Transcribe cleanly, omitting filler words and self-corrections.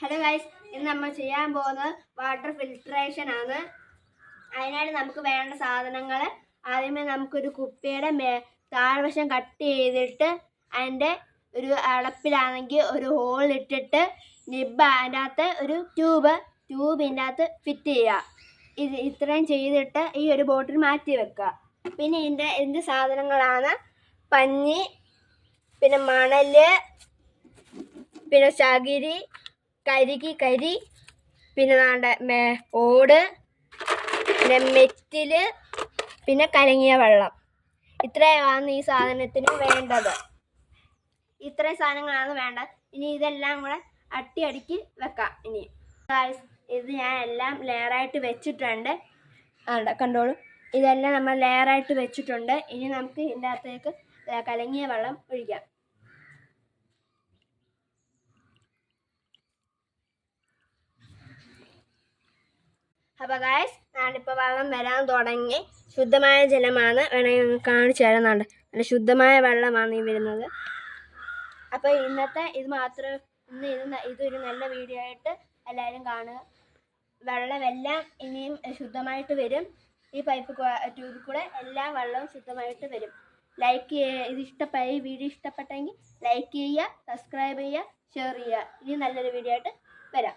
Hello guys, ഇന്ന് നമ്മൾ ചെയ്യാൻ പോകുന്നത് വാട്ടർ ഫിൽട്രേഷൻ ആണ്. അതിനായിട്ട് നമുക്ക് വേണ്ട സാധനങ്ങൾ, ആദ്യമേ നമുക്കൊരു കുപ്പിയുടെ താഴ്വശം കട്ട് ചെയ്തിട്ട് അതിൻ്റെ ഒരു അടപ്പിലാണെങ്കിൽ ഒരു ഹോൾ ഇട്ടിട്ട് നിബ്ബ് അതിൻ്റെ അകത്ത് ഒരു ട്യൂബിൻ്റെ അകത്ത് ഫിറ്റ് ചെയ്യുക. ഇത്രയും ചെയ്തിട്ട് ഈ ഒരു ബോട്ടിൽ മാറ്റി വെക്കുക. പിന്നെ ഇതിൻ്റെ സാധനങ്ങളാണ് പഞ്ഞി, പിന്നെ മണല്, പിന്നെ ചകിരി, കരി, പിന്നെ ഓട്, പിന്നെ മെറ്റില്, പിന്നെ കലങ്ങിയ വെള്ളം. ഇത്രയാണ് ഈ സാധനത്തിന് വേണ്ടത്. ഇത്രയും സാധനങ്ങളാണ് വേണ്ടത്. ഇനി ഇതെല്ലാം കൂടെ അടുക്കി വെക്കാം. ഇനി ഇത് ഞാൻ എല്ലാം ലെയറായിട്ട് വെച്ചിട്ടുണ്ട്. കണ്ടോളൂ, ഇതെല്ലാം നമ്മൾ ലെയറായിട്ട് വെച്ചിട്ടുണ്ട്. ഇനി നമുക്ക് ഇതിൻ്റെ അകത്തേക്ക് കലങ്ങിയ വെള്ളം ഒഴിക്കാം. അപ്പോൾ ഗൈസ്, ഞാനിപ്പോൾ വെള്ളം വരാൻ തുടങ്ങി. ശുദ്ധമായ ജലമാണ്, വേണമെങ്കിൽ കാണിച്ചു തരുന്നുണ്ട്. നല്ല ശുദ്ധമായ വെള്ളമാണ് ഈ വരുന്നത്. അപ്പോൾ ഇന്നത്തെ ഇത് മാത്രം, ഇതൊരു നല്ല വീഡിയോ ആയിട്ട് എല്ലാവരും കാണുക. വെള്ളമെല്ലാം ഇനിയും ശുദ്ധമായിട്ട് വരും. ഈ ട്യൂബിൽ കൂടെ എല്ലാ വെള്ളവും ശുദ്ധമായിട്ട് വരും. ഈ വീഡിയോ ഇഷ്ടപ്പെട്ടെങ്കിൽ ലൈക്ക് ചെയ്യുക, സബ്സ്ക്രൈബ് ചെയ്യുക, ഷെയർ ചെയ്യുക. ഇനി നല്ലൊരു വീഡിയോ ആയിട്ട് വരാം.